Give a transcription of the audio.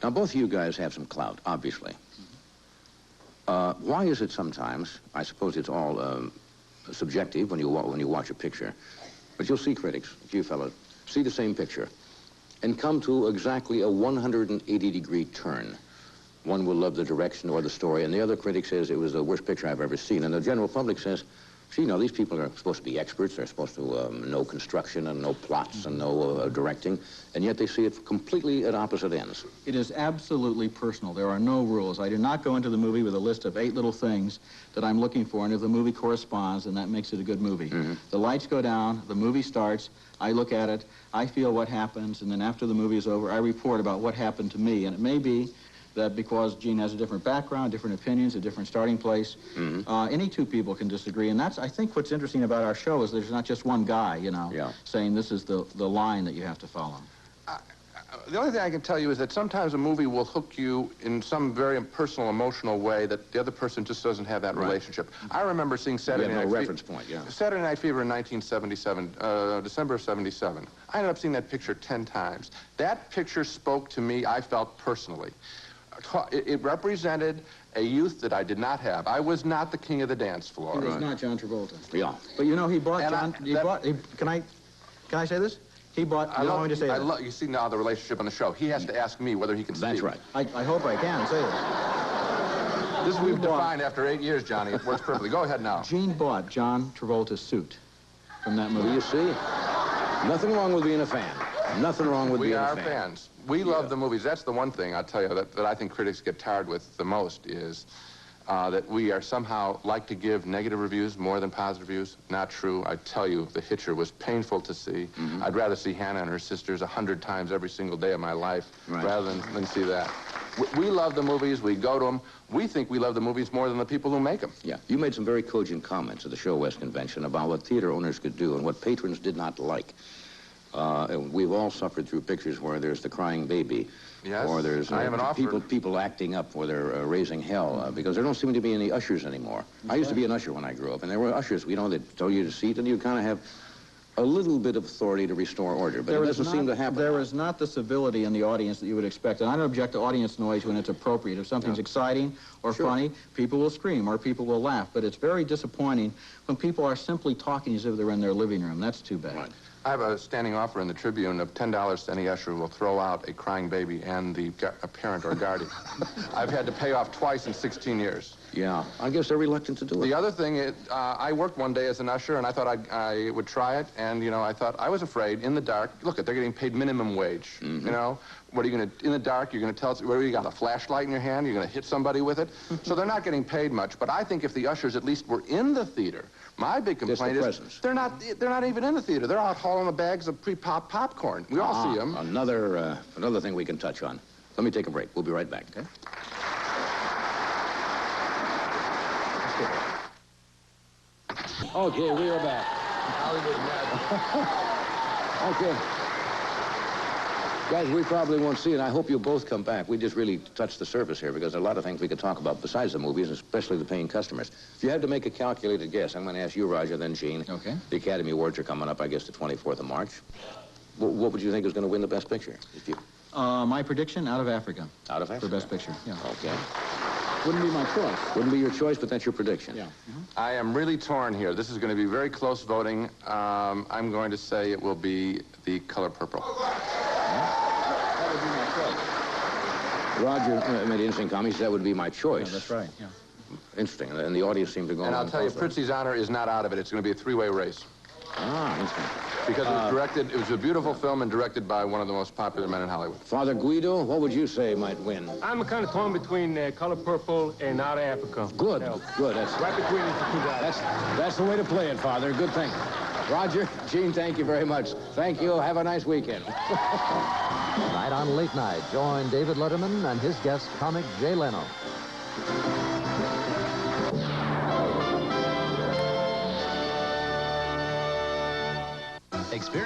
Now, both of you guys have some clout, obviously. Why is it sometimes, I suppose it's all subjective when you watch a picture, but you'll see critics, like you fellows, see the same picture and come to exactly a 180-degree turn. One will love the direction or the story, and the other critic says it was the worst picture I've ever seen. And the general public says, see, no, these people are supposed to be experts. They're supposed to know construction and know plots and know directing, and yet they see it completely at opposite ends. It is absolutely personal. There are no rules. I do not go into the movie with a list of 8 little things that I'm looking for, and if the movie corresponds, then that makes it a good movie. The lights go down, the movie starts, I look at it, I feel what happens, and then after the movie is over, I report about what happened to me, and it may be that because Gene has a different background, different opinions, a different starting place, any two people can disagree. And that's, I think, what's interesting about our show is there's not just one guy, you know, saying this is the line that you have to follow. The only thing I can tell you is that sometimes a movie will hook you in some very personal, emotional way that the other person just doesn't have that relationship. I remember seeing Saturday Night Fever. Saturday Night Fever in 1977, December of 77. I ended up seeing that picture 10 times. That picture spoke to me, I felt personally. It represented a youth that I did not have. I was not the king of the dance floor. He was not John Travolta. Yeah. But you know, he bought John, can I say this? He bought, you know, to say that. You see now the relationship on the show. He has to ask me whether he can speak. That's right. I hope I can say it. This we've defined after 8 years, Johnny. It works perfectly. Go ahead now. Gene bought John Travolta's suit from that movie. Well, you see, nothing wrong with being a fan. Nothing wrong with being a fan. We are fans. We love the movies. That's the one thing, I'll tell you, that I think critics get tired with the most is that we are somehow like to give negative reviews more than positive reviews. Not true. I tell you, The Hitcher was painful to see. I'd rather see Hannah and her sisters 100 times every single day of my life rather than see that. We love the movies. We go to them. We think we love the movies more than the people who make them. Yeah. You made some very cogent comments at the Show West convention about what theater owners could do and what patrons did not like. We've all suffered through pictures where there's the crying baby, or there's people acting up where they're raising hell because there don't seem to be any ushers anymore. I used to be an usher when I grew up, and there were ushers, you know, that told you to seat, and you kind of have a little bit of authority to restore order, but it doesn't seem to happen. There is not the civility in the audience that you would expect, and I don't object to audience noise when it's appropriate. If something's exciting or funny, people will scream or people will laugh, but it's very disappointing when people are simply talking as if they're in their living room. That's too bad. I have a standing offer in the Tribune of $10 to any usher who will throw out a crying baby and the parent or guardian. I've had to pay off twice in 16 years. Yeah, I guess they're reluctant to do it. The other thing is, I worked one day as an usher, and I thought I would try it, and, you know, I was afraid, in the dark, look, they're getting paid minimum wage, you know? What are you going to, in the dark, you're going to tell us, where you got a flashlight in your hand, you're going to hit somebody with it? So they're not getting paid much, but I think if the ushers at least were in the theater, my big complaint is they're not even in the theater. They're out hauling the bags of pre-popped popcorn. We all see them. Another thing we can touch on. Let me take a break. We'll be right back, okay? Okay, we are back. Okay. Guys, we probably won't see it. I hope you'll both come back. We just really touched the surface here because there are a lot of things we could talk about besides the movies, especially the paying customers. If you had to make a calculated guess, I'm going to ask you, Roger, then Gene. Okay. The Academy Awards are coming up, I guess, the 24th of March. What would you think is going to win the Best Picture? My prediction, Out of Africa. Out of Africa? For Best Picture, yeah. Okay. Wouldn't be my choice. Wouldn't be your choice, but that's your prediction. Yeah. I am really torn here. This is going to be very close voting. I'm going to say it will be The Color Purple. That would be my choice. Roger made an interesting comment. He said that would be my choice. Yeah, that's right, yeah. Interesting. And the audience seemed to go And I'll tell you, Prizzi's Honor is not out of it. It's going to be a three-way race. Ah, interesting. Because it was a beautiful film and directed by one of the most popular men in Hollywood. Father Guido, what would you say might win? I'm kind of torn between Color Purple and Out of Africa. Good, good. That's right between the two guys. That's the way to play it, Father. Good thing. Roger, Gene, thank you very much. Thank you. Have a nice weekend. Tonight on Late Night, join David Letterman and his guest, comic Jay Leno. Experience